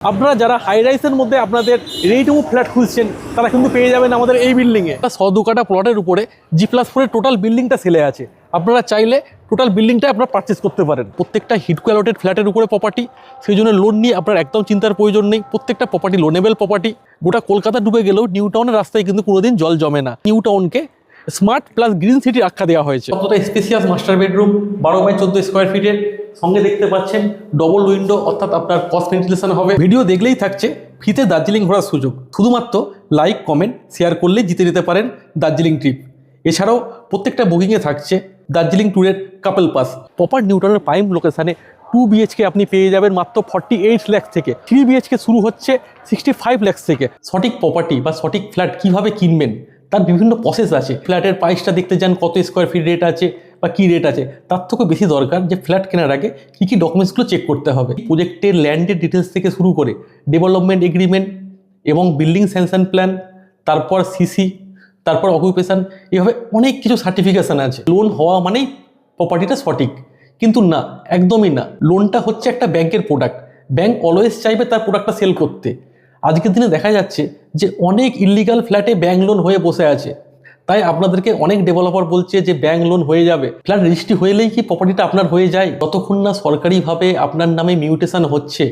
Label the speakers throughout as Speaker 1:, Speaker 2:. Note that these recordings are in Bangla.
Speaker 1: আপনারা যারা হাই রাইসের মধ্যে আপনাদের রেডি টু মুভ ফ্ল্যাট খুঁজছেন তারা কিন্তু পেয়ে যাবেন আমাদের এই বিল্ডিংয়ে। 100 কাঠা প্লটের উপরে G+4 টোটাল বিল্ডিংটা সেলে আছে। আপনারা চাইলে টোটাল বিল্ডিংটা আপনারা পারচেস করতে পারেন। প্রত্যেকটা হিডকো অ্যালটেড ফ্ল্যাটের উপরে প্রপার্টি, সেই জন্য লোন নিয়ে আপনার একদম চিন্তার প্রয়োজন নেই। প্রত্যেকটা প্রপার্টি লোনেবল প্রপার্টি। গোটা কলকাতা ডুবে গেলেও নিউ টাউনের রাস্তায় কিন্তু কোনোদিন জল জমে না। নিউ টাউনকে স্মার্ট প্লাস গ্রিন সিটির আখ্যা দেওয়া হয়েছে। কতটা spacious master bedroom, 12x14 square ফিটের, সঙ্গে দেখতে পাচ্ছেন ডবল উইন্ডো, অর্থাৎ আপনার কস্ট ভেন্টিলেশন হবে। ভিডিও দেখলেই থাকছে ফ্রিতে দার্জিলিং ঘোরার সুযোগ। শুধুমাত্র লাইক কমেন্ট শেয়ার করলে জিতে নিতে পারেন দার্জিলিং ট্রিপ। এছাড়াও প্রত্যেকটা বুকিংয়ে থাকছে দার্জিলিং ট্যুরের কাপল পাস। প্রপার নিউ টাউনের প্রাইম লোকেশানে 2 BHK আপনি পেয়ে যাবেন মাত্র 48 লাখ থেকে। 3 BHK শুরু হচ্ছে 65 লাখ থেকে। সঠিক প্রপার্টি বা সঠিক ফ্ল্যাট কিভাবে কিনবেন তার বিভিন্ন প্রসেস আছে। ফ্ল্যাটের প্রাইসটা দেখতে যান, কত স্কোয়ার ফিট রেট আছে বা কী রেট আছে, তার থেকেও বেশি দরকার যে ফ্ল্যাট কেনার আগে কী কী ডকুমেন্টসগুলো চেক করতে হবে। প্রজেক্টের ল্যান্ডের ডিটেলস থেকে শুরু করে ডেভেলপমেন্ট এগ্রিমেন্ট এবং বিল্ডিং স্যাংশন প্ল্যান, তারপর সিসি, তারপর অকুপেশন, এভাবে অনেক কিছু সার্টিফিকেশান আছে। লোন হওয়া মানেই প্রপার্টিটা সঠিক, কিন্তু না, একদমই না। লোনটা হচ্ছে একটা ব্যাংকের প্রোডাক্ট। ব্যাংক অলওয়েজ চাইবে তার প্রোডাক্টটা সেল করতে। আজকের দিনে দেখা যাচ্ছে যে অনেক ইল্লিগাল ফ্ল্যাটে ব্যাংক লোন হয়ে বসে আছে। তাই আপনাদেরকে অনেক ডেভেলপার বলছে যে ব্যাংক লোন হয়ে যাবে। ফ্ল্যাট রেজিস্ট্রি হলেই কি প্রপার্টিটা আপনার হয়ে যায়? যতক্ষণ না সরকারিভাবে আপনার নামে মিউটেশন হচ্ছে,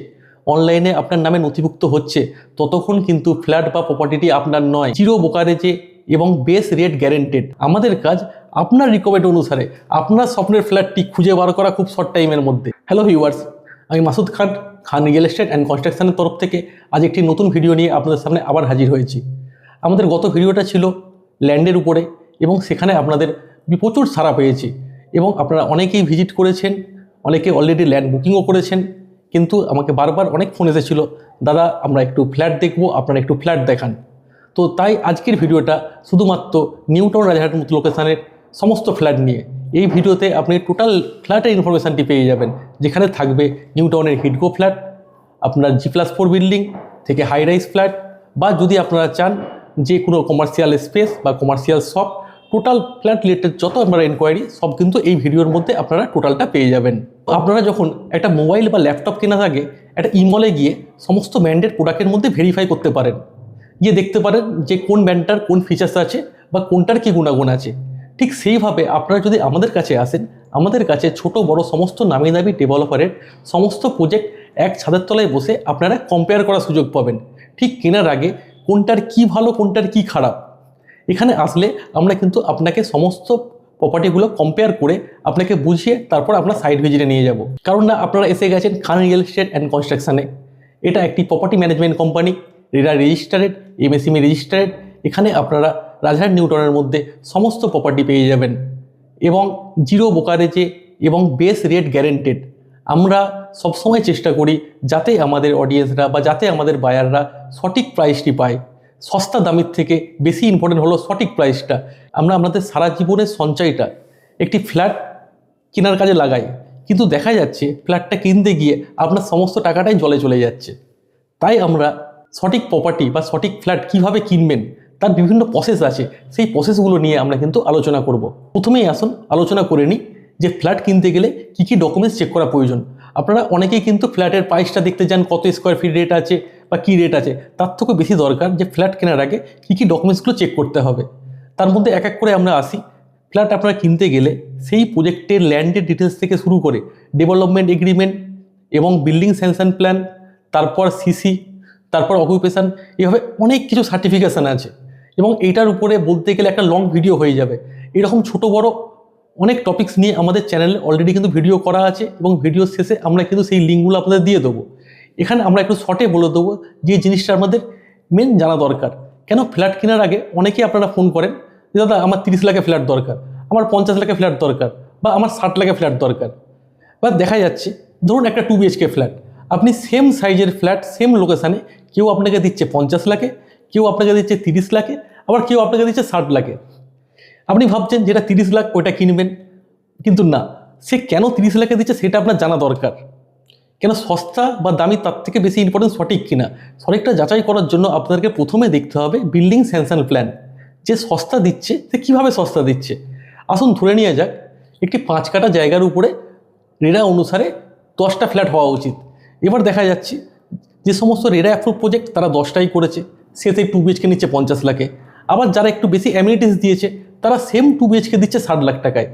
Speaker 1: অনলাইনে আপনার নামে নথিভুক্ত হচ্ছে, ততক্ষণ কিন্তু ফ্ল্যাট বা প্রপার্টিটি আপনার নয়। জিরো ব্রোকারেজে এবং বেস রেট গ্যারেন্টেড। আমাদের কাজ আপনার রিকোয়ারমেন্ট অনুসারে আপনার স্বপ্নের ফ্ল্যাটটি খুঁজে বার করা খুব শর্ট টাইমের মধ্যে। হ্যালো ভিউয়ার্স, আমি মাসুদ খান, খান রিয়েল এস্টেট অ্যান্ড কনস্ট্রাকশনের তরফ থেকে আজ একটি নতুন ভিডিও নিয়ে আপনাদের সামনে আবার হাজির হয়েছি। আমাদের গত ভিডিওটা ছিল ল্যান্ডের উপরে এবং সেখানে আপনাদের প্রচুর সাড়া পেয়েছি এবং আপনারা অনেকেই ভিজিট করেছেন, অনেকে অলরেডি ল্যান্ড বুকিংও করেছেন। কিন্তু আমাকে বারবার অনেক ফোন এসেছিলো, দাদা আমরা একটু ফ্ল্যাট দেখব, আপনারা একটু ফ্ল্যাট দেখান। তো তাই আজকের ভিডিওটা শুধুমাত্র নিউ টাউন রাজারহাটের মতো লোকেশানের সমস্ত ফ্ল্যাট নিয়ে। এই ভিডিওতে আপনি টোটাল ফ্ল্যাটের ইনফরমেশানটি পেয়ে যাবেন, যেখানে থাকবে নিউ টাউনের হিডকো ফ্ল্যাট, আপনার G+4 বিল্ডিং থেকে হাই রাইজ ফ্ল্যাট, বা যদি আপনারা চান যে কোনো কমার্শিয়াল স্পেস বা commercial shop, total flat related যত আপনারা এনকোয়ারি সব কিন্তু এই ভিডিওর মধ্যে আপনারা টোটালটা পেয়ে যাবেন। আপনারা যখন একটা মোবাইল বা ল্যাপটপ কেনার আগে একটা ইমলে গিয়ে সমস্ত ব্র্যান্ডের প্রোডাক্টের মধ্যে ভেরিফাই করতে পারেন, গিয়ে দেখতে পারেন যে কোন ব্র্যান্ডটার কোন ফিচার্স আছে বা কোনটার কী গুণাগুণ আছে। ঠিক সেইভাবে আপনারা যদি আমাদের কাছে আসেন, আমাদের কাছে ছোট বড় সমস্ত নামি দামি ডেভেলপারের সমস্ত প্রজেক্ট এক ছাদের তলায় বসে আপনারা কম্পেয়ার করার সুযোগ পাবেন। ঠিক কেনার আগে কোনটার কি ভালো কোনটার কি খারাপ, এখানে আসলে আমরা কিন্তু আপনাকে সমস্ত প্রপার্টিগুলো কম্পেয়ার করে আপনাকে বুঝিয়ে তারপর আপনার সাইট ভিজিটে নিয়ে যাব। কারণ না, আপনারা এসে গেছেন খান রিয়েল এস্টেট অ্যান্ড কনস্ট্রাকশানে। এটা একটি property management company, RERA registered, MSME registered. এখানে আপনারা রাজারহাট নিউ টাউনের মধ্যে সমস্ত প্রপার্টি পেয়ে যাবেন এবং জিরো ব্রোকারেজে এবং বেস রেট গ্যারেন্টেড। আমরা সবসময় চেষ্টা করি যাতে আমাদের অডিয়েন্সরা বা যাতে আমাদের বায়াররা সঠিক প্রাইসটি পায়। সস্তা দামের থেকে বেশি ইম্পর্টেন্ট হলো সঠিক প্রাইসটা। আমরা আমাদের সারা জীবনের সঞ্চয়টা একটি ফ্ল্যাট কেনার কাজে লাগাই, কিন্তু দেখা যাচ্ছে ফ্ল্যাটটা কিনতে গিয়ে আপনার সমস্ত টাকাটাই জলে চলে যাচ্ছে। তাই আমরা সঠিক প্রপার্টি বা সঠিক ফ্ল্যাট কিভাবে কিনবেন তার বিভিন্ন প্রসেস আছে, সেই প্রসেসগুলো নিয়ে আমরা কিন্তু আলোচনা করব। প্রথমেই আসুন আলোচনা করে নিই যে ফ্ল্যাট কিনতে গেলে কী কী ডকুমেন্টস চেক করা প্রয়োজন। আপনারা অনেকেই কিন্তু ফ্ল্যাটের প্রাইসটা দেখতে যান, কত স্কোয়ার ফিট রেট আছে বা কী রেট আছে, তার থেকেও বেশি দরকার যে ফ্ল্যাট কেনার আগে কী কী ডকুমেন্টসগুলো চেক করতে হবে। তার মধ্যে এক এক করে আমরা আসি। ফ্ল্যাট আপনারা কিনতে গেলে সেই প্রজেক্টের ল্যান্ডের ডিটেলস থেকে শুরু করে ডেভেলপমেন্ট এগ্রিমেন্ট এবং বিল্ডিং স্যাংশন প্ল্যান, তারপর সিসি, তারপর অকুপেশন, এভাবে অনেক কিছু সার্টিফিকেশান আছে এবং এইটার উপরে বলতে গেলে একটা লং ভিডিও হয়ে যাবে। এরকম ছোট বড় অনেক টপিকস নিয়ে আমাদের চ্যানেলে অলরেডি কিন্তু ভিডিও করা আছে এবং ভিডিওর শেষে আমরা কিন্তু সেই লিঙ্কগুলো আপনাদের দিয়ে দেবো। এখানে আমরা একটু শর্টে বলে দেবো যে জিনিসটা আমাদের মেন জানা দরকার। কেন ফ্ল্যাট কেনার আগে অনেকেই আপনারা ফোন করেন যে দাদা আমার 30 লাখে ফ্ল্যাট দরকার, আমার 50 লাখে ফ্ল্যাট দরকার, বা আমার 60 লাখে ফ্ল্যাট দরকার। বা দেখা যাচ্ছে ধরুন একটা 2 BHK ফ্ল্যাট, আপনি সেম সাইজের ফ্ল্যাট সেম লোকেশানে কেউ আপনাকে দিচ্ছে 50 লাখে, কেউ আপনাকে দিচ্ছে 30 লাখে, আবার কেউ আপনাকে দিচ্ছে 60 লাখে। আপনি ভাবছেন যেটা 30 লাখ ওইটা কিনবেন, কিন্তু না, সে কেন 30 লাখে দিচ্ছে সেটা আপনার জানা দরকার। কেন সস্তা বা দামি তার থেকে বেশি ইম্পর্টেন্ট সঠিক কিনা, সঠিকটা যাচাই করার জন্য আপনাদেরকে প্রথমে দেখতে হবে বিল্ডিং স্যাংশন প্ল্যান। যে সস্তা দিচ্ছে সে কীভাবে সস্তা দিচ্ছে। আসুন ধরে নিয়ে যাক একটি 5 কাঠা জায়গার উপরে রেরা অনুসারে 10টা ফ্ল্যাট হওয়া উচিত। এবার দেখা যাচ্ছে যে সমস্ত রেরা অ্যাপ্রুভ প্রজেক্ট তারা 10টাই করেছে, সেতে 2 BHK নিচ্ছে 50 লাখে। আবার যারা একটু বেশি অ্যামিনিটিস দিয়েছে তারা সেম 2 BHK দিচ্ছে 60 লাখ টাকায়।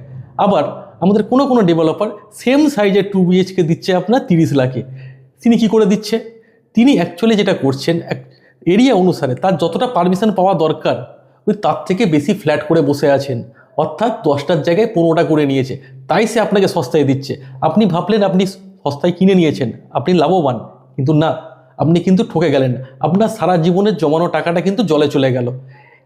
Speaker 1: আবার আমাদের কোনো ডেভেলপার সেম সাইজের 2 BHK দিচ্ছে আপনার 30 লাখে। তিনি কি করে দিচ্ছে? তিনি অ্যাকচুয়ালি যেটা করছেন, এরিয়া অনুসারে তার যতটা পারমিশন পাওয়া দরকার ওই তার থেকে বেশি ফ্ল্যাট করে বসে আছেন, অর্থাৎ 10টার জায়গায় 15টা করে নিয়েছে, তাই সে আপনাকে সস্তায় দিচ্ছে। আপনি ভাবলেন আপনি সস্তায় কিনে নিয়েছেন, আপনি লাভবান, কিন্তু না, আপনি কিন্তু ঠকে গেলেন। আপনার সারা জীবনের জমানো টাকাটা কিন্তু জলে চলে গেল।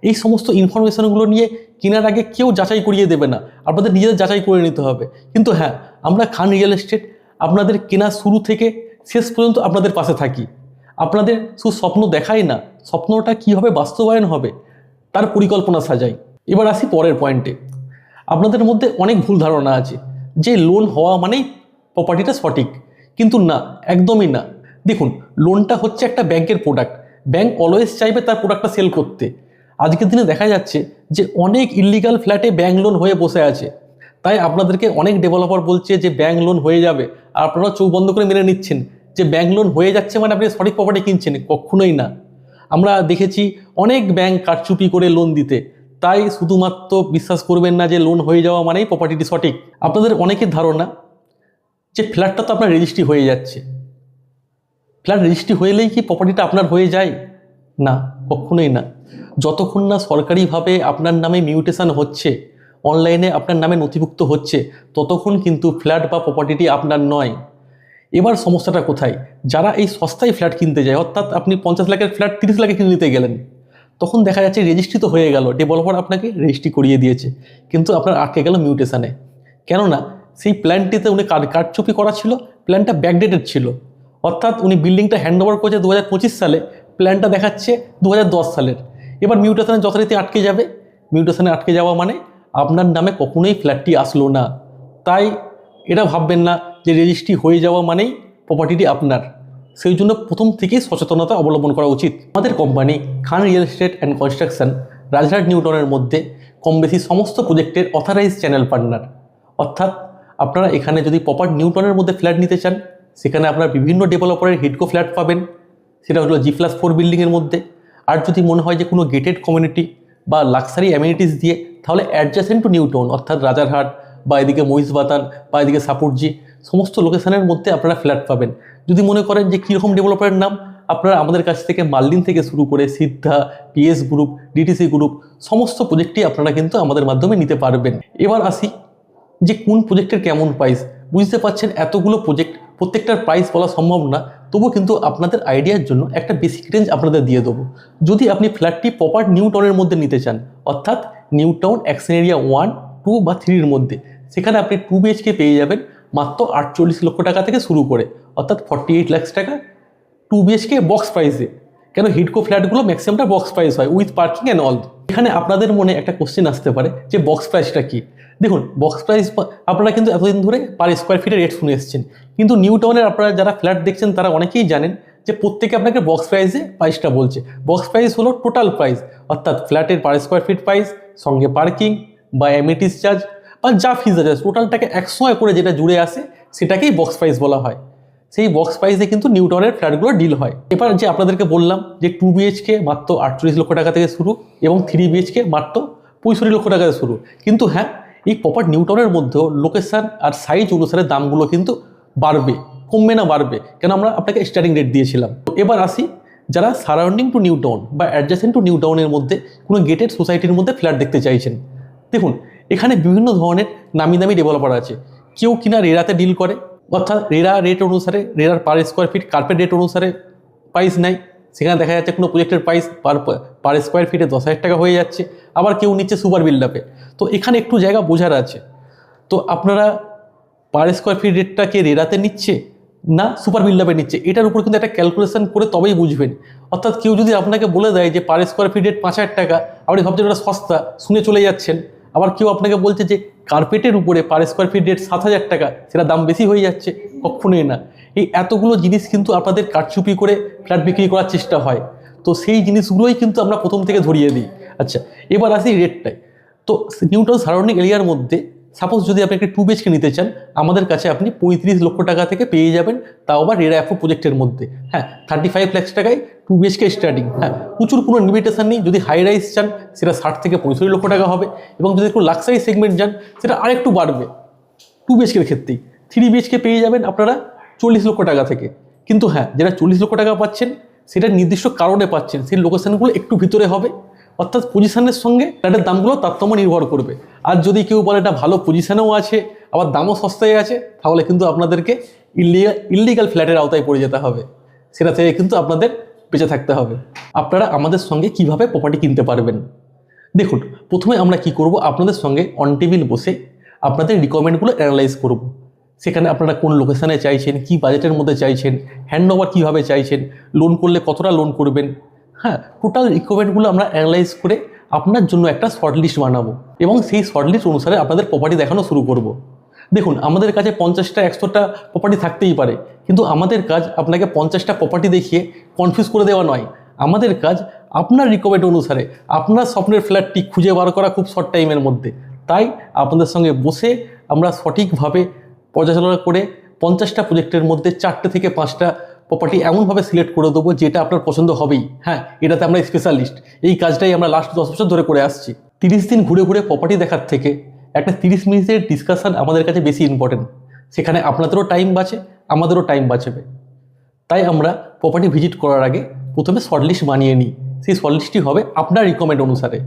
Speaker 1: এই সমস্ত ইনফরমেশনগুলো নিয়ে কেনার আগে কেউ যাচাই করিয়ে দেবে না, আপনাদের নিজেদের যাচাই করে নিতে হবে। কিন্তু হ্যাঁ, আমরা খান রিয়েল এস্টেট আপনাদের কেনা শুরু থেকে শেষ পর্যন্ত আপনাদের পাশে থাকি। আপনাদের শুধু স্বপ্ন দেখাই না, স্বপ্নটা কীভাবে বাস্তবায়ন হবে তার পরিকল্পনা সাজাই। এবার আসি পরের পয়েন্টে। আপনাদের মধ্যে অনেক ভুল ধারণা আছে যে লোন হওয়া মানেই প্রপার্টিটা সঠিক, কিন্তু না, একদমই না। দেখুন, লোনটা হচ্ছে একটা ব্যাংকের প্রোডাক্ট। ব্যাংক অলওয়েজ চাইবে তার প্রোডাক্টটা সেল করতে। আজকের দিনে দেখা যাচ্ছে যে অনেক ইলিগাল ফ্ল্যাটে ব্যাংক লোন হয়ে বসে আছে, তাই আপনাদেরকে অনেক ডেভেলপার বলছে যে ব্যাংক লোন হয়ে যাবে, আর আপনারা চোখ বন্ধ করে মেনে নিচ্ছেন যে ব্যাংক লোন হয়ে যাচ্ছে মানে আপনি সঠিক প্রপার্টি কিনছেন। কখনোই না। আমরা দেখেছি অনেক ব্যাংক কারচুপি করে লোন দিতে, তাই শুধুমাত্র বিশ্বাস করবেন না যে লোন হয়ে যাওয়া মানেই প্রপার্টিটি সঠিক। আপনাদের অনেকের ধারণা যে ফ্ল্যাটটা তো আপনার রেজিস্ট্রি হয়ে যাচ্ছে, ফ্ল্যাট রেজিস্ট্রি হলেই কি প্রপার্টিটা আপনার হয়ে যায়? না, কখনোই না। যতক্ষণ না সরকারিভাবে আপনার নামে মিউটেশন হচ্ছে, অনলাইনে আপনার নামে নথিভুক্ত হচ্ছে, ততক্ষণ কিন্তু ফ্ল্যাট বা প্রপার্টিটি আপনার নয়। এবার সমস্যাটা কোথায়? যারা এই সস্তায় ফ্ল্যাট কিনতে যায়, অর্থাৎ আপনি 50 লাখের ফ্ল্যাট 30 লাখে কিনে নিতে গেলেন, তখন দেখা যাচ্ছে রেজিস্ট্রি তো হয়ে গেল, ডেভেলপার আপনাকে রেজিস্ট্রি করিয়ে দিয়েছে, কিন্তু আপনার আটকে গেল মিউটেশনে। কেননা সেই প্ল্যানটিতে উনি কারচুপি করা ছিল, প্ল্যানটা ব্যাকডেটেড ছিল, অর্থাৎ উনি বিল্ডিংটা হ্যান্ড ওভার করেছে 2025 সালে, প্ল্যানটা দেখাচ্ছে 2010 সালের। এবার মিউটেশনে যথারীতি আটকে যাবে। মিউটেশনে আটকে যাওয়া মানে আপনার নামে কখনোই ফ্ল্যাটটি আসলো না। তাই এটা ভাববেন না যে রেজিস্ট্রি হয়ে যাওয়া মানেই প্রপার্টিটি আপনার। সেই জন্য প্রথম থেকেই সচেতনতা অবলম্বন করা উচিত। আমাদের company Khan real estate and construction Rajarhat new টাউনের মধ্যে কম বেশি সমস্ত প্রজেক্টের অথরাইজ চ্যানেল পার্টনার। অর্থাৎ আপনারা এখানে যদি প্রপার নিউ টাউনের মধ্যে ফ্ল্যাট নিতে চান, সেখানে আপনারা বিভিন্ন ডেভেলপারের হিডকো ফ্ল্যাট পাবেন, সেটা হলো G+4 বিল্ডিংয়ের মধ্যে। আর যদি মনে হয় যে কোনো গেটেড কমিউনিটি বা লাক্সারি অ্যামিনিটিস দিয়ে, তাহলে অ্যাডজাসেন্ট টু নিউ টাউন অর্থাৎ রাজারহাট বা এদিকে মহিষবাতান বা এদিকে সাপুরজি, সমস্ত লোকেশনের মধ্যে আপনারা ফ্ল্যাট পাবেন। যদি মনে করেন যে কীরকম ডেভেলপারের নাম, আপনারা আমাদের কাছ থেকে মার্লিন থেকে শুরু করে সিদ্ধা, PS গ্রুপ, DTC গ্রুপ, সমস্ত প্রজেক্টই আপনারা কিন্তু আমাদের মাধ্যমে নিতে পারবেন। এবার আসি যে কোন প্রজেক্টের কেমন প্রাইস। বুঝতে পারছেন এতগুলো প্রজেক্ট, প্রত্যেকটার প্রাইস বলা সম্ভব না, তবু কিন্তু আপনাদের আইডিয়ার জন্য একটা বেসিক রেঞ্জ আপনাদের দিয়ে দেবো। যদি আপনি ফ্ল্যাটটি প্রপার নিউ টাউনের মধ্যে নিতে চান, অর্থাৎ নিউ টাউন অ্যাকশন এরিয়া 1, 2 বা 3-র মধ্যে, সেখানে আপনি 2 BHK পেয়ে যাবেন মাত্র 48 লক্ষ টাকা থেকে শুরু করে, অর্থাৎ 48 লাখ টাকা 2 BHK বক্স প্রাইসে। কেন হিডকো ফ্ল্যাটগুলো ম্যাক্সিমামটা বক্স প্রাইস হয় উইথ পার্কিং অ্যান্ড অল। এখানে আপনাদের মনে একটা কোশ্চেন আসতে পারে যে বক্স প্রাইসটা কি। দেখুন, বক্স প্রাইস আপনারা কিন্তু এতদিন ধরে পার স্কোয়ার ফিটের রেট শুনে এসেছেন, কিন্তু নিউ টাউনের আপনারা যারা ফ্ল্যাট দেখছেন তারা অনেকেই জানেন যে প্রত্যেকে আপনাকে বক্স প্রাইসে প্রাইসটা বলছে। বক্স প্রাইস হলো টোটাল প্রাইস, অর্থাৎ ফ্ল্যাটের পার স্কোয়ার ফিট প্রাইস সঙ্গে পার্কিং বা অ্যামিনিটিস চার্জ বা যা ফিজ আছে টোটালটাকে 100 করে যেটা জুড়ে আসে সেটাকেই বক্স প্রাইস বলা হয়। সেই বক্স প্রাইসে কিন্তু নিউ টাউনের ফ্ল্যাটগুলো ডিল হয়। এবার যে আপনাদেরকে বললাম যে 2 BHK মাত্র 48 লক্ষ টাকা থেকে শুরু এবং 3 BHK মাত্র 65 লক্ষ টাকা থেকে শুরু, কিন্তু হ্যাঁ, এই প্রপার নিউ টাউনের মধ্যেও লোকেশান আর সাইজ অনুসারে দামগুলো কিন্তু বাড়বে, কমবে না, বাড়বে। কেন আমরা আপনাকে স্টার্টিং রেট দিয়েছিলাম। তো এবার আসি যারা সারাউন্ডিং টু নিউ টাউন বা অ্যাডজাসেন্ট টু নিউ টাউনের মধ্যে কোনো গেটেড সোসাইটির মধ্যে ফ্ল্যাট দেখতে চাইছেন। দেখুন, এখানে বিভিন্ন ধরনের নামি দামি ডেভেলপার আছে। কেউ কিনা রেরাতে ডিল করে, অর্থাৎ রেরা রেট অনুসারে, রেরার per square feet carpet rate অনুসারে প্রাইস নেয়। সেখানে দেখা যাচ্ছে কোনো প্রজেক্টের প্রাইস পার স্কোয়ার ফিটে 10,000 টাকা হয়ে যাচ্ছে, আবার কেউ নিচ্ছে সুপার বিল্ডআপে। তো এখানে একটু জায়গা বোঝার আছে। তো আপনারা পার স্কোয়ার ফিট রেটটাকে রেরাতে নিচ্ছে না সুপার বিল্ডআপে নিচ্ছে, এটার উপর কিন্তু একটা ক্যালকুলেশন করে তবেই বুঝবেন। অর্থাৎ কেউ যদি আপনাকে বলে দেয় যে পার স্কোয়ার ফিট রেট 5,000 টাকা, আপনি ভাবছেন ওটা সস্তা, শুনে চলে যাচ্ছেন। আবার কেউ আপনাকে বলছে যে কার্পেটের উপরে পার স্কোয়ার ফিট রেট 7,000 টাকা, সেটা দাম বেশি হয়ে যাচ্ছে, কখনোই না। এই এতগুলো জিনিস কিন্তু আপনাদের কারচুপি করে ফ্ল্যাট বিক্রি করার চেষ্টা হয়। তো সেই জিনিসগুলোই কিন্তু আমরা প্রথম থেকে ধরিয়ে দিই। আচ্ছা, এবার আসি রেটটাই। তো নিউ টাউন সারাউন্ডিং এরিয়ার মধ্যে সাপোজ যদি আপনি একটা 2 BHK নিতে চান, আমাদের কাছে আপনি 35 লক্ষ টাকা থেকে পেয়ে যাবেন, তাও আবার রেরা অ্যাফো প্রজেক্টের মধ্যে। হ্যাঁ, 35 লাখ টাকায় 2 BHK স্টার্টিং। হ্যাঁ, প্রচুর কোনো লিমিটেশন নেই। যদি হাই রাইজ চান সেটা 60 থেকে 65 লক্ষ টাকা হবে, এবং যদি একটু লাক্সারি সেগমেন্ট যান সেটা আরেকটু বাড়বে। 2 BHK ক্ষেত্রেই 3 BHK পেয়ে যাবেন আপনারা 40 লক্ষ টাকা থেকে। কিন্তু হ্যাঁ, যেটা 40 লক্ষ টাকা পাচ্ছেন সেটা নির্দিষ্ট কারণে পাচ্ছেন, সেই লোকেশনগুলো একটু ভিতরে হবে, অর্থাৎ পজিশনের সঙ্গে ফ্ল্যাটের দামগুলো তারতম্য নির্ভর করবে। আর যদি কেউ বলে এটা ভালো পজিশনেও আছে আবার দামও সস্তায় আছে, তাহলে কিন্তু আপনাদেরকে ইললিগাল ফ্ল্যাটের আওতায় পড়ে যেতে হবে, সেটা থেকে কিন্তু আপনাদের বেঁচে থাকতে হবে। আপনারা আমাদের সঙ্গে কিভাবে প্রপার্টি কিনতে পারবেন দেখুন। প্রথমে আমরা কি করব, আপনাদের সঙ্গে অন টেবিল বসে আপনাদের রিকোয়ারমেন্টগুলো অ্যানালাইজ করব। সেখানে আপনারা কোন লোকেশানে চাইছেন, কি বাজেটের মধ্যে চাইছেন, হ্যান্ড ওভার কীভাবে চাইছেন, লোন করলে কতটা লোন করবেন। হ্যাঁ, টোটাল রিকোয়ারমেন্টগুলো আমরা অ্যানালাইজ করে আপনার জন্য একটা শর্ট লিস্ট বানাবো, এবং সেই শর্ট লিস্ট অনুসারে আপনাদের প্রপার্টি দেখানো শুরু করব। দেখুন, আমাদের কাছে 50টা 100টা প্রপার্টি থাকতেই পারে, কিন্তু আমাদের কাজ আপনাকে 50টা প্রপার্টি দেখিয়ে কনফিউজ করে দেওয়া নয়। আমাদের কাজ আপনার রিকোয়ারমেন্ট অনুসারে আপনার স্বপ্নের ফ্ল্যাটটি খুঁজে বার করা খুব শর্ট টাইমের মধ্যে। তাই আপনাদের সঙ্গে বসে আমরা সঠিকভাবে পর্যালোচনা করে 50টা প্রজেক্টের মধ্যে 4টে থেকে 5টা প্রপার্টি এমনভাবে সিলেক্ট করে দেবো যেটা আপনার পছন্দ হবেই। হ্যাঁ, এটাতে আমরা স্পেশালিস্ট। এই কাজটাই আমরা লাস্ট 10 বছর ধরে করে আসছি। 30 দিন ঘুরে ঘুরে প্রপার্টি দেখার থেকে একটা 30 মিনিটের ডিসকাশন আমাদের কাছে বেশি ইম্পর্টেন্ট। সেখানে আপনাদেরও টাইম বাঁচে, আমাদেরও টাইম বাঁচবে। তাই আমরা প্রপার্টি ভিজিট করার আগে প্রথমে শর্টলিস্ট বানিয়ে নিই। সেই শর্টলিস্টটি হবে আপনার রিকমেন্ড অনুসারে।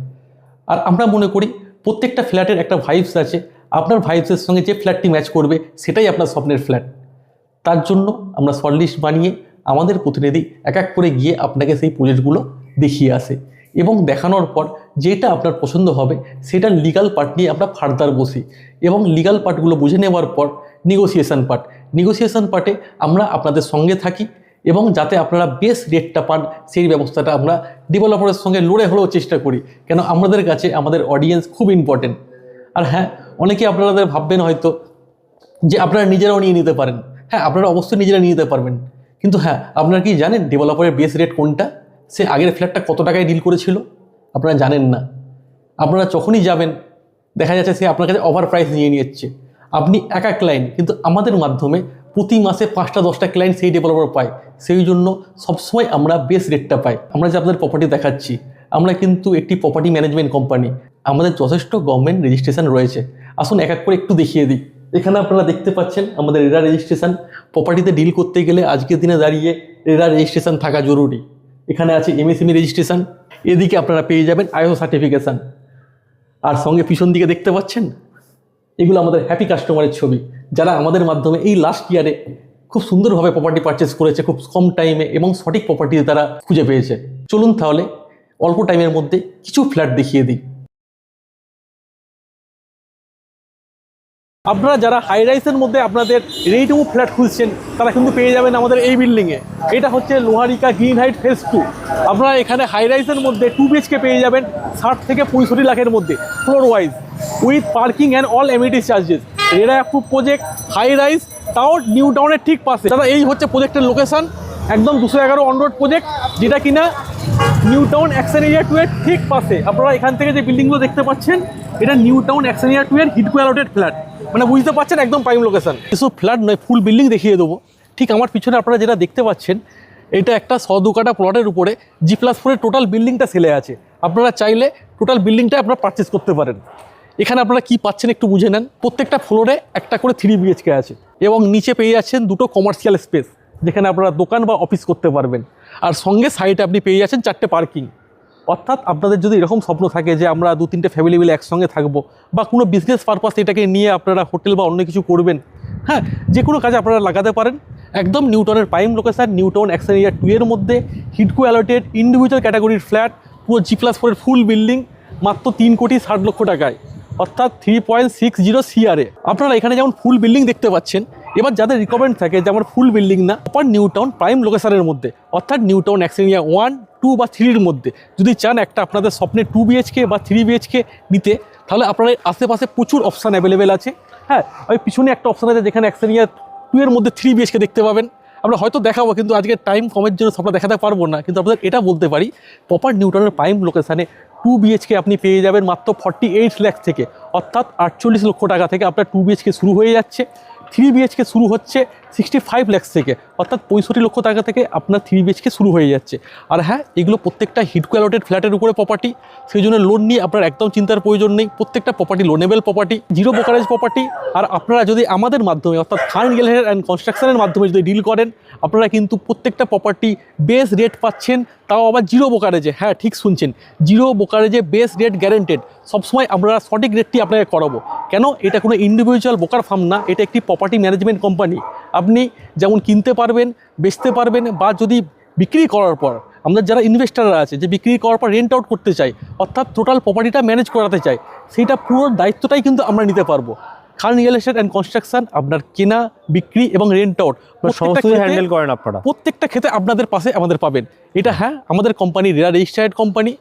Speaker 1: আর আমরা মনে করি প্রত্যেকটা ফ্ল্যাটের একটা ভাইবস আছে, আপনার ভাইবসের সঙ্গে যে ফ্ল্যাটটি ম্যাচ করবে সেটাই আপনার স্বপ্নের ফ্ল্যাট। তার জন্য আমরা শর্টলিস্ট বানিয়ে আমাদের প্রতিনিধি এক এক করে গিয়ে আপনাকে সেই প্রজেক্টগুলো দেখিয়ে আসে, এবং দেখানোর পর যেটা আপনার পছন্দ হবে সেটা লিগাল পার্ট নিয়ে আমরা ফার্দার বসি, এবং লিগাল পার্টগুলো বুঝে নেওয়ার পর নেগোসিয়েশন পার্টে আমরা আপনাদের সঙ্গে থাকি, এবং যাতে আপনারা বেস্ট রেটটা পান সেই ব্যবস্থাটা আমরা ডেভেলপারের সঙ্গে লড়ে হলেও চেষ্টা করি, কেন আমাদের কাছে আমাদের অডিয়েন্স খুব ইম্পর্টেন্ট। আর হ্যাঁ, অনেকে আপনাদের ভাববেন হয়তো যে আপনারা নিজেরাও নিয়ে নিতে পারেন। হ্যাঁ, আপনারা অবশ্যই নিজেরা নিয়ে নিতে পারবেন, কিন্তু হ্যাঁ, আপনারা কি জানেন ডেভেলপারের বেস রেট কোনটা? সে আগের ফ্ল্যাটটা কত টাকায় ডিল করেছিল আপনারা জানেন না। আপনারা যখনই যাবেন দেখা যাচ্ছে সে আপনার কাছে ওভার প্রাইস নিয়ে নিচ্ছে। আপনি একা ক্লায়েন্ট, কিন্তু আমাদের মাধ্যমে প্রতি মাসে 5টা 10টা ক্লায়েন্ট সেই ডেভেলপার পায়। সেই জন্য সবসময় আমরা বেস রেটটা পাই। আমরা যে আপনাদের প্রপার্টি দেখাচ্ছি, আমরা কিন্তু একটি প্রপার্টি ম্যানেজমেন্ট কোম্পানি, আমাদের যথেষ্ট গভর্নমেন্ট রেজিস্ট্রেশন রয়েছে। আসুন এক এক করে একটু দেখিয়ে দিই। এখানে আপনারা দেখতে পাচ্ছেন আমাদের রেরা রেজিস্ট্রেশন। প্রপার্টিতে ডিল করতে গেলে আজকের দিনে দাঁড়িয়ে রেরা রেজিস্ট্রেশন থাকা জরুরি। এখানে আছে এমএসএমই রেজিস্ট্রেশন, এদিকে আপনারা পেয়ে যাবেন আইএসও সার্টিফিকেশান, আর সঙ্গে পিছন দিকে দেখতে পাচ্ছেন এগুলো আমাদের হ্যাপি কাস্টমারের ছবি, যারা আমাদের মাধ্যমে এই লাস্ট ইয়ারে খুব সুন্দরভাবে প্রপার্টি পারচেস করেছে খুব কম টাইমে, এবং সঠিক প্রপার্টি তারা খুঁজে পেয়েছে। চলুন তাহলে অল্প টাইমের মধ্যে কিছু ফ্ল্যাট দেখিয়ে দিই। আপনারা যারা হাই রাইসের মধ্যে আপনাদের রেডি টু মুভ ফ্ল্যাট খুঁজছেন, তারা কিন্তু পেয়ে যাবেন আমাদের এই বিল্ডিংয়ে। এটা হচ্ছে লোহারিকা গ্রিন হাইট ফেজ 2। আপনারা এখানে হাই রাইসের মধ্যে 2 BHK পেয়ে যাবেন 60 থেকে 65 লাখের মধ্যে, floor wise, with parking and all amenities charges. RERA approve project, high rise, তাও নিউ টাউনের ঠিক পাশে। দাদা, এই হচ্ছে প্রজেক্টের লোকেশন, একদম 211 অন রোড প্রজেক্ট, যেটা কিনা নিউ টাউন অ্যাকশন এরিয়া 2 এর ঠিক পাশে। আপনারা এখান থেকে যে বিল্ডিংগুলো দেখতে পাচ্ছেন, এটা নিউ টাউন অ্যাকশন এরিয়া 2 এর হিডকো অ্যালোটেড ফ্ল্যাট। মানে বুঝতে পারছেন, একদম প্রাইম লোকেশন। কিছু ফ্ল্যাট নয়, ফুল বিল্ডিং দেখিয়ে দেবো। ঠিক আমার পিছনে আপনারা যেটা দেখতে পাচ্ছেন, এটা একটা 102 কাঠা প্লটের উপরে G+4 এর টোটাল বিল্ডিংটা সেলে আছে। আপনারা চাইলে টোটাল বিল্ডিংটা আপনারা পারচেস করতে পারেন। এখানে আপনারা কি পাচ্ছেন একটু বুঝে নেন। প্রত্যেকটা ফ্লোরে একটা করে 3 BHK আছে, এবং নিচে পেয়ে যাচ্ছেন 2টো কমার্শিয়াল স্পেস, যেখানে আপনারা দোকান বা অফিস করতে পারবেন। আর সঙ্গে সাইডে আপনি পেয়ে যাচ্ছেন 4টে পার্কিং। অর্থাৎ আপনাদের যদি এরকম স্বপ্ন থাকে যে আমরা 2-3টে ফ্যামিলি মিলে একসঙ্গে থাকবো, বা কোনো বিজনেস পারপাস এটাকে নিয়ে আপনারা হোটেল বা অন্য কিছু করবেন, হ্যাঁ, যে কোনো কাজে আপনারা লাগাতে পারেন। একদম নিউ টাউনের prime location, new town action area 2 এর মধ্যে হিডকো অ্যালোটেড ইন্ডিভিজুয়াল ক্যাটাগরির ফ্ল্যাট, পুরো G+4 এর ফুল বিল্ডিং, মাত্র 3,60 লক্ষ টাকায়, অর্থাৎ 3.60 CRA। আপনারা এখানে যেমন ফুল বিল্ডিং দেখতে পাচ্ছেন। এবার যাদের রিকমেন্ড থাকে যে আমার ফুল বিল্ডিং না, প্রপার নিউ টাউন প্রাইম লোকেশনের মধ্যে, অর্থাৎ নিউ টাউন অ্যাকশন এরিয়া 1, 2 বা 3-র মধ্যে যদি চান একটা আপনাদের স্বপ্নের 2 BHK বা 3 BHK নিতে, তাহলে আপনার আশেপাশে প্রচুর অপশান অ্যাভেলেবেল আছে। হ্যাঁ, ওই পিছনে একটা অপশান আছে যেখানে অ্যাকশন এরিয়া 2 এর মধ্যে 3 BHK দেখতে পাবেন। আমরা হয়তো দেখাবো, কিন্তু আজকে টাইম কমের জন্য সবটা দেখাতে পারবো না। কিন্তু আপনাদের এটা বলতে পারি, প্রপার নিউ টাউনের প্রাইম লোকেশানে টু বিএইচকে আপনি পেয়ে যাবেন মাত্র 48 লাখ থেকে, অর্থাৎ 48 লক্ষ টাকা থেকে আপনার টু বিএইচকে শুরু হয়ে যাচ্ছে। থ্রি বিএইচকে শুরু হচ্ছে 65 লাখ থেকে, অর্থাৎ 65 লক্ষ টাকা থেকে আপনার থ্রি বিএইচকে শুরু হয়ে যাচ্ছে। আর হ্যাঁ, এগুলো প্রত্যেকটা হিডকো অ্যালটেড ফ্ল্যাটের উপরে প্রপার্টি, সেই জন্য লোন নিয়ে আপনার একদম চিন্তার প্রয়োজন নেই। প্রত্যেকটা property loanable property, zero brokerage property. আর আপনারা যদি আমাদের মাধ্যমে অর্থাৎ খান রিয়েল এস্টেট অ্যান্ড কনস্ট্রাকশনের মাধ্যমে যদি ডিল করেন, আপনারা কিন্তু প্রত্যেকটা প্রপার্টি বেস রেট পাচ্ছেন, তাও আবার জিরো ব্রোকারেজে। হ্যাঁ, ঠিক শুনছেন, জিরো ব্রোকারেজে বেস রেট গ্যারেন্টেড। সবসময় আমরা সঠিক রেটটি আপনাকে করাবো। কেন? এটা কোনো ইন্ডিভিজুয়াল ব্রোকার ফার্ম না, এটা একটি প্রপার্টি ম্যানেজমেন্ট কোম্পানি। আপনি যেমন কিনতে পারবেন, বেচতে পারবেন, বা যদি বিক্রি করার পর আমাদের যারা ইনভেস্টাররা আছে যে বিক্রি করার পর রেন্ট আউট করতে চাই, অর্থাৎ টোটাল প্রপার্টিটা ম্যানেজ করাতে চাই, সেইটা পুরো দায়িত্বটাই কিন্তু আমরা নিতে পারবো। খান রিয়েল এস্টেট অ্যান্ড কনস্ট্রাকশন আপনার কেনা, বিক্রি এবং রেন্ট আউট
Speaker 2: হ্যান্ডেল করেন আপনারা।
Speaker 1: প্রত্যেকটা ক্ষেত্রে আপনাদের পাশে আমাদের পাবেন। এটা হ্যাঁ, আমাদের কোম্পানি রেরা রেজিস্টার্ড কোম্পানি,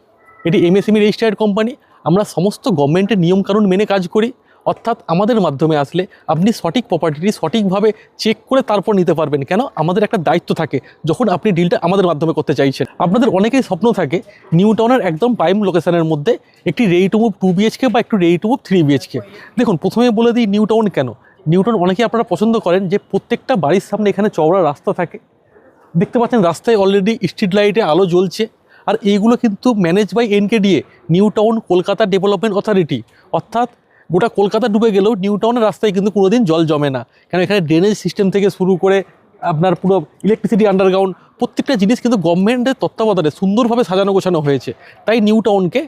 Speaker 1: এটি এমএসএমই রেজিস্টার্ড কোম্পানি। আমরা সমস্ত গভর্নমেন্টের নিয়মকানুন মেনে কাজ করি, অর্থাৎ আমাদের মাধ্যমে আসলে আপনি সঠিক প্রপার্টিটি সঠিকভাবে চেক করে তারপর নিতে পারবেন। কেন? আমাদের একটা দায়িত্ব থাকে যখন আপনি ডিলটা আমাদের মাধ্যমে করতে চাইছেন। আপনাদের অনেকেই স্বপ্ন থাকে নিউ টাউনের একদম প্রাইম লোকেশনের মধ্যে একটি ready to move to BHK বা একটু ready to move three BHK. দেখুন, প্রথমে বলে দিই নিউ টাউন কেন। নিউ টাউন অনেকেই আপনারা পছন্দ করেন যে প্রত্যেকটা বাড়ির সামনে এখানে চওড়া রাস্তা থাকে। দেখতে পাচ্ছেন রাস্তায় অলরেডি স্ট্রিট লাইটে আলো জ্বলছে। আর এইগুলো কিন্তু manage by NKDA, New Town Kolkata Development Authority. অর্থাৎ গোটা কলকাতা ডুবে গেলেও নিউ টাউনের রাস্তায় কিন্তু কোনোদিন জল জমে না, কারণ এখানে ড্রেনেজ সিস্টেম থেকে শুরু করে আপনার পুরো ইলেকট্রিসিটি আন্ডারগ্রাউন্ড প্রত্যেকটা জিনিস কিন্তু গভর্নমেন্টের তত্ত্বাবধানে সুন্দরভাবে সাজানো গোছানো হয়েছে। তাই নিউ টাউনকে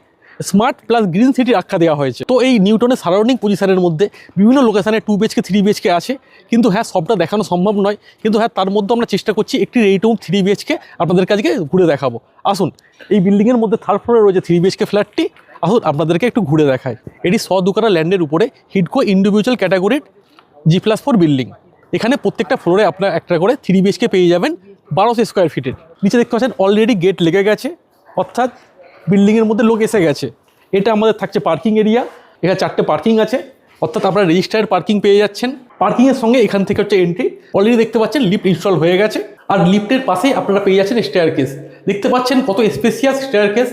Speaker 1: স্মার্ট প্লাস গ্রিন সিটির আখ্যা দেওয়া হয়েছে। তো এই নিউ টাউনের সারাউন্ডিং পজিশনের মধ্যে বিভিন্ন লোকেশানে টু বিএইচকে থ্রি বিএইচকে আছে, কিন্তু হ্যাঁ সবটা দেখানো সম্ভব নয়। কিন্তু হ্যাঁ, তার মধ্যে আমরা চেষ্টা করছি একটি ready to move three BHK আপনাদের কাছে ঘুরে দেখাবো। আসুন, এই বিল্ডিংয়ের মধ্যে থার্ড ফ্লোরে রয়েছে থ্রি বিএইচকে ফ্ল্যাটটি। আসুন আপনাদেরকে একটু ঘুরে দেখায়। এটি 100 কাঠা ল্যান্ডের উপরে হিডকো ইন্ডিভিজুয়াল ক্যাটাগরির G+4 বিল্ডিং। এখানে প্রত্যেকটা ফ্লোরে আপনার একটা করে থ্রি বিএইচকে পেয়ে যাবেন 1200 স্কোয়ার ফিটের। নিচে দেখতে পাচ্ছেন অলরেডি গেট লেগে গেছে, অর্থাৎ বিল্ডিংয়ের মধ্যে লোক এসে গেছে। এটা আমাদের থাকছে পার্কিং এরিয়া। এখানে 4টে পার্কিং আছে, অর্থাৎ আপনারা রেজিস্টার্ড পার্কিং পেয়ে যাচ্ছেন। পার্কিংয়ের সঙ্গে এখান থেকে হচ্ছে এন্ট্রি। অলরেডি দেখতে পাচ্ছেন লিফট ইনস্টল হয়ে গেছে, আর লিফটের পাশেই আপনারা পেয়ে যাচ্ছেন স্টেয়ারকেস। দেখতে পাচ্ছেন কত স্পেসিয়াস স্টেয়ারকেস,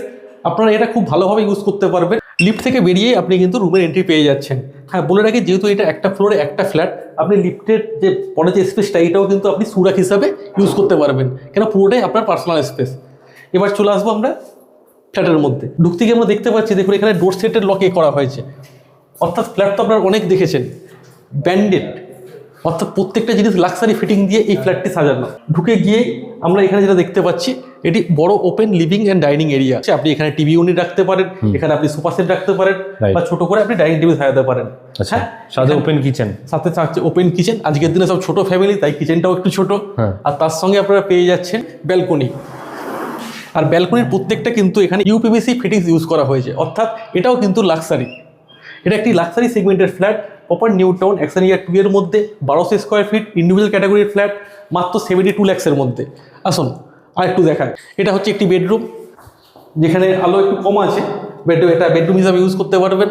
Speaker 1: আপনারা এটা খুব ভালোভাবে ইউজ করতে পারবেন। লিফট থেকে বেরিয়ে আপনি কিন্তু রুমের এন্ট্রি পেয়ে যাচ্ছেন। হ্যাঁ, বলে রাখি, যেহেতু এটা একটা ফ্লোরে একটা ফ্ল্যাট, আপনি লিফটের যে পরে যে স্পেসটা এটাও কিন্তু আপনি সুরাক হিসাবে ইউজ করতে পারবেন, কেন পুরোটাই আপনার পার্সোনাল স্পেস। এবার চলে আসবো আমরা ফ্ল্যাটের মধ্যে। ঢুকতে গিয়ে আমরা দেখতে পাচ্ছি, দেখুন এখানে ডোর সেটের লক করা হয়েছে, অর্থাৎ ফ্ল্যাট তো আপনারা অনেক দেখেছেন ব্র্যান্ডেড, অর্থাৎ প্রত্যেকটা জিনিস লাক্সারি ফিটিং দিয়ে এই ফ্ল্যাটটি সাজানো। ঢুকে গিয়ে আমরা এখানে যেটা দেখতে পাচ্ছি, এটি বড় open living and dining area. আপনি এখানে টিভি ইউনিট রাখতে পারেন, এখানে আপনি সোফা সেট রাখতে পারেন, বা ছোট করে আপনি ডাইনিং টেবিল সাজাতে পারেন।
Speaker 2: হ্যাঁ, সাথে ওপেন কিচেন,
Speaker 1: সাথে থাকছে ওপেন কিচেন। আজকের দিনে সব ছোট ফ্যামিলি, তাই কিচেনটাও একটু ছোট। আর তার সঙ্গে আপনারা পেয়ে যাচ্ছেন ব্যালকনি। আর ব্যালকনির প্রত্যেকটা কিন্তু এখানে ইউপিভিসি ফিটিংস ইউজ করা হয়েছে, অর্থাৎ এটাও কিন্তু লাক্সারি। এটা একটি লাক্সারি সেগমেন্টের flat, proper new town action area 2 এর মধ্যে 1200 স্কোয়ার ফিট ইন্ডিভিজুয়াল ক্যাটাগরির ফ্ল্যাট, মাত্র 72 লাখসের মধ্যে। আসুন আর একটু দেখায়। এটা হচ্ছে একটি বেডরুম, যেখানে আলো একটু কম আছে। এটা বেডরুম হিসাবে ইউজ করতে পারবেন।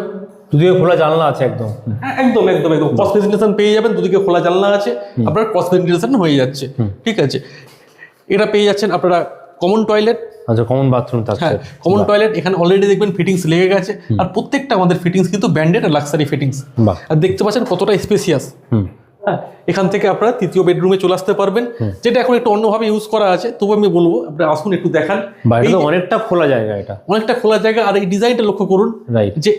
Speaker 2: দুদিকে খোলা জানলা আছে একদম।
Speaker 1: হ্যাঁ, একদম একদম একদম ক্রস ভেন্টিলেশন পেয়ে যাবেন। দুদিকে খোলা জানলা আছে, আপনার ক্রস ভেন্টিলেশন হয়ে যাচ্ছে। ঠিক আছে, এটা পেয়ে যাচ্ছেন আপনারা কমন টয়লেট।
Speaker 2: আচ্ছা, কমন বাথরুম থাকছে।
Speaker 1: হ্যাঁ, কমন টয়লেট। এখানে অলরেডি দেখবেন ফিটিংস লেগে গেছে, আর প্রত্যেকটা আমাদের ফিটিংস কিন্তু ব্র্যান্ডেড আর লাক্সারি ফিটিংস। আর দেখতে পাচ্ছেন কতটা স্পেসিয়াস। হ্যাঁ, এখান থেকে আপনারা তৃতীয় বেডরুমে চলে আসতে পারবেন, যেটা এখন একটু অন্যভাবে ইউজ করা আছে। তবু আমি বলবো আপনারা আসুন একটু দেখান।
Speaker 2: অনেকটা খোলা জায়গা, এটা
Speaker 1: অনেকটা খোলা জায়গা। আর এই ডিজাইনটা লক্ষ্য করুন, যে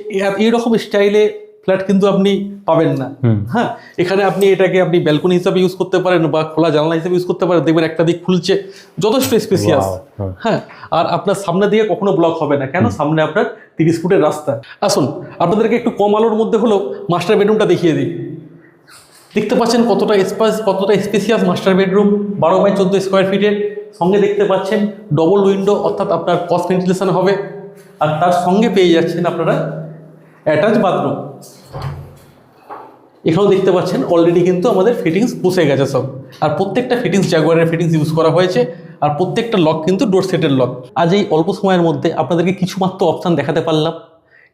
Speaker 1: এইরকম স্টাইলে ফ্ল্যাট কিন্তু আপনি পাবেন না। হ্যাঁ, এখানে আপনি এটাকে আপনি ব্যালকনি হিসাবে ইউজ করতে পারেন, বা খোলা জানলা হিসাবে ইউজ করতে পারেন। দেখবেন একটা দিক খুলছে, যথেষ্ট স্পেসিয়াস। হ্যাঁ, আর আপনার সামনে দিকে কখনো ব্লক হবে না, কেন সামনে আপনার 30 ফুটের রাস্তা। আসুন আপনাদেরকে একটু কম আলোর মধ্যে হলেও মাস্টার বেডরুমটা দেখিয়ে দিই। দেখতে পাচ্ছেন কতটা spacious master bedroom, 12x14 square ফিটের। সঙ্গে দেখতে পাচ্ছেন ডবল উইন্ডো, অর্থাৎ আপনার ক্রস ভেন্টিলেশন হবে। আর তার সঙ্গে পেয়ে যাচ্ছেন আপনারা অ্যাটাচ বাথরুম। এখানেও দেখতে পাচ্ছেন অলরেডি কিন্তু আমাদের ফিটিংস বসে গেছে সব। আর প্রত্যেকটা ফিটিংস জাগুয়ারের ফিটিংস ইউজ করা হয়েছে, আর প্রত্যেকটা লক কিন্তু ডোর সেটের লক। আজ এই অল্প সময়ের মধ্যে আপনাদেরকে কিছু মাত্র অপশান দেখাতে পারলাম,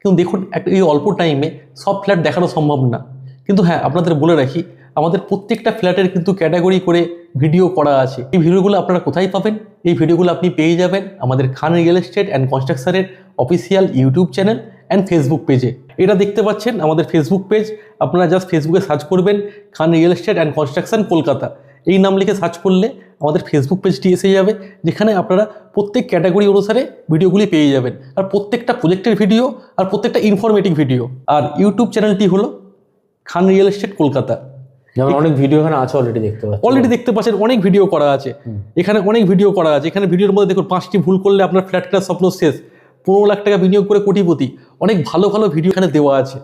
Speaker 1: কিন্তু দেখুন এই অল্প টাইমে সব ফ্ল্যাট দেখানো সম্ভব না। কিন্তু হ্যাঁ, আপনাদের বলে রাখি, আমাদের প্রত্যেকটা ফ্ল্যাটের কিন্তু ক্যাটাগরি করে ভিডিও করা আছে। এই ভিডিওগুলো আপনারা কোথায় পাবেন? এই ভিডিওগুলো আপনি পেয়ে যাবেন আমাদের খান রিয়েল এস্টেট অ্যান্ড কনস্ট্রাকশনের official YouTube channel and Facebook পেজে। এটা দেখতে পাচ্ছেন আমাদের ফেসবুক পেজ। আপনারা জাস্ট ফেসবুকে সার্চ করবেন Khan real estate and construction Kolkata, এই নাম লিখে সার্চ করলে আমাদের ফেসবুক পেজটি এসে যাবে, যেখানে আপনারা প্রত্যেক ক্যাটাগরি অনুসারে ভিডিওগুলি পেয়ে যাবেন, আর প্রত্যেকটা প্রজেক্টের ভিডিও আর প্রত্যেকটা ইনফরমেটিভ ভিডিও। আর ইউটিউব চ্যানেলটি হলো খান রিয়েল এস্টেট কলকাতা।
Speaker 2: যেমন অনেক ভিডিও এখানে আছে অলরেডি দেখতে পাচ্ছি।
Speaker 1: অলরেডি দেখতে পাচ্ছেন অনেক ভিডিও করা আছে, এখানে অনেক ভিডিও করা আছে। এখানে ভিডিওর মধ্যে দেখুন 5টি ভুল করলে আপনার ফ্ল্যাট কেনার স্বপ্ন শেষ, 15 লাখ টাকা বিনিয়োগ করে কোটিপতি, অনেক ভালো ভালো ভিডিও এখানে দেওয়া আছে।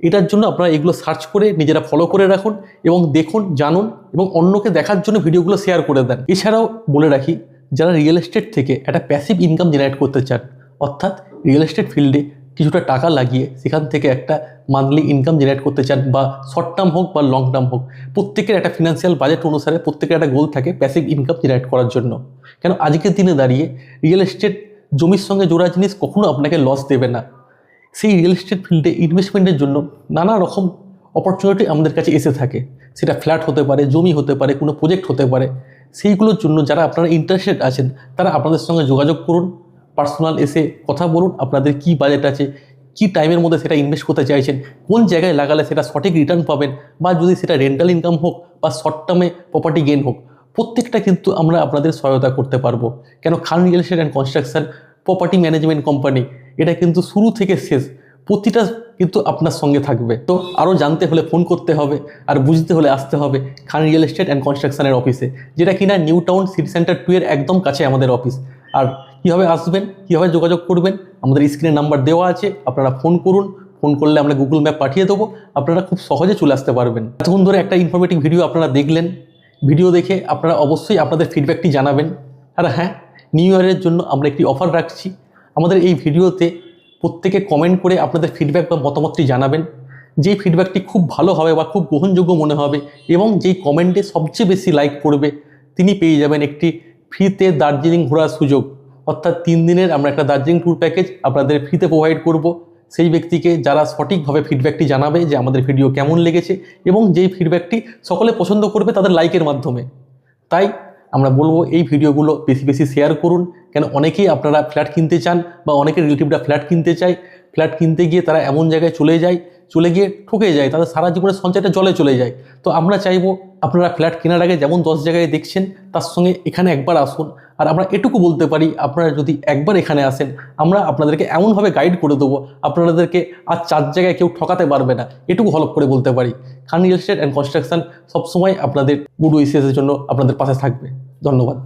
Speaker 1: এটার জন্য আপনারা এগুলো সার্চ করে নিজেরা ফলো করে রাখুন এবং দেখুন, জানুন এবং অন্যকে দেখার জন্য ভিডিওগুলো শেয়ার করে দেন। এছাড়াও বলে রাখি, যারা রিয়েল এস্টেট থেকে একটা প্যাসিভ ইনকাম জেনারেট করতে চান, অর্থাৎ রিয়েল এস্টেট ফিল্ডে কিছুটা টাকা লাগিয়ে সেখান থেকে একটা মান্থলি ইনকাম জেনারেট করতে চান, বা শর্ট টার্ম হোক বা লং টার্ম হোক, প্রত্যেকের একটা ফিনান্সিয়াল বাজেট অনুসারে প্রত্যেকের একটা গোল থাকে প্যাসিভ ইনকাম জেনারেট করার জন্য। কেন আজকের দিনে দাঁড়িয়ে রিয়েল এস্টেট জমির সঙ্গে জোড়া জিনিস কখনো আপনাকে লস দেবে না। সেই রিয়েল এস্টেট ফিল্ডে ইনভেস্টমেন্টের জন্য নানা রকম অপরচুনিটি আমাদের কাছে এসে থাকে, সেটা ফ্ল্যাট হতে পারে, জমি হতে পারে, কোনো প্রজেক্ট হতে পারে। সেইগুলোর জন্য যারা আপনারা ইন্টারেস্টেড আছেন তারা আপনাদের সঙ্গে যোগাযোগ করুন, পার্সোনাল এসে কথা বলুন, আপনাদের কি বাজেট আছে, কি টাইমের মধ্যে সেটা ইনভেস্ট করতে চাইছেন, কোন জায়গায় লাগালে সেটা সঠিক রিটার্ন পাবেন, বা যদি সেটা রেন্টাল ইনকাম হোক বা শর্ট টার্মে প্রপার্টি গেইন হোক, প্রত্যেকটা কিন্তু আমরা আপনাদের সহায়তা করতে পারবো। কেন Khan real estate and construction property management company, এটা কিন্তু শুরু থেকে শেষ প্রতিটা কিন্তু আপনার সঙ্গে থাকবে। তো আরও জানতে হলে ফোন করতে হবে, আর বুঝতে হলে আসতে হবে খান রিয়েল এস্টেট অ্যান্ড কনস্ট্রাকশনের অফিসে, যেটা কিনা নিউ টাউন সিটি সেন্টার 2 এর একদম কাছে আমাদের অফিস। আর কীভাবে আসবেন, কীভাবে যোগাযোগ করবেন, আমাদের স্ক্রিনে নাম্বার দেওয়া আছে, আপনারা ফোন করুন। ফোন করলে আমরা গুগল ম্যাপ পাঠিয়ে দেবো, আপনারা খুব সহজে চলে আসতে পারবেন। এতক্ষণ ধরে একটা ইনফরমেটিভ ভিডিও আপনারা দেখলেন, ভিডিও দেখে আপনারা অবশ্যই আপনাদের ফিডব্যাকটি জানাবেন। আর হ্যাঁ, নিউ ইয়ারের জন্য আমরা একটি অফার রাখছি। আমাদের এই ভিডিওতে প্রত্যেকে কমেন্ট করে আপনাদের ফিডব্যাক বা মতামতটি জানাবেন। যেই ফিডব্যাকটি খুব ভালো হবে বা খুব গ্রহণযোগ্য মনে হবে এবং যেই কমেন্টে সবচেয়ে বেশি লাইক পড়বে, তিনি পেয়ে যাবেন একটি ফ্রিতে দার্জিলিং ঘোরার সুযোগ। অর্থাৎ 3 দিনের আমরা একটা দার্জিলিং ট্যুর প্যাকেজ আপনাদের ফ্রিতে প্রোভাইড করব সেই ব্যক্তিকে, যারা সঠিকভাবে ফিডব্যাকটি জানাবে যে আমাদের ভিডিও কেমন লেগেছে, এবং যেই ফিডব্যাকটি সকলে পছন্দ করবে তাদের লাইকের মাধ্যমে। তাই আমরা বলবো এই ভিডিওগুলো বেশি বেশি শেয়ার করুন। কেন অনেকেই আপনারা ফ্ল্যাট কিনতে চান, বা অনেকের রিলেটিভরা ফ্ল্যাট কিনতে চায়, ফ্ল্যাট কিনতে গিয়ে তারা এমন জায়গায় চলে গিয়ে ঠকে যায়, তাদের সারা জীবনের সঞ্চয়টা জলে চলে যায়। তো আমরা চাইবো আপনারা ফ্ল্যাট কেনার আগে যেমন 10 জায়গায় দেখছেন, তার সঙ্গে এখানে একবার আসুন। আর আমরা এটুকু বলতে পারি, আপনারা যদি একবার এখানে আসেন, আমরা আপনাদেরকে এমনভাবে গাইড করে দেবো, আপনাদেরকে আর 4 জায়গায় কেউ ঠকাতে পারবে না, এটুকু হলফ করে বলতে পারি। খান রিয়েল এস্টেট অ্যান্ড কনস্ট্রাকশন সবসময় আপনাদের গুড উইশেসের জন্য আপনাদের পাশে থাকবে। ধন্যবাদ।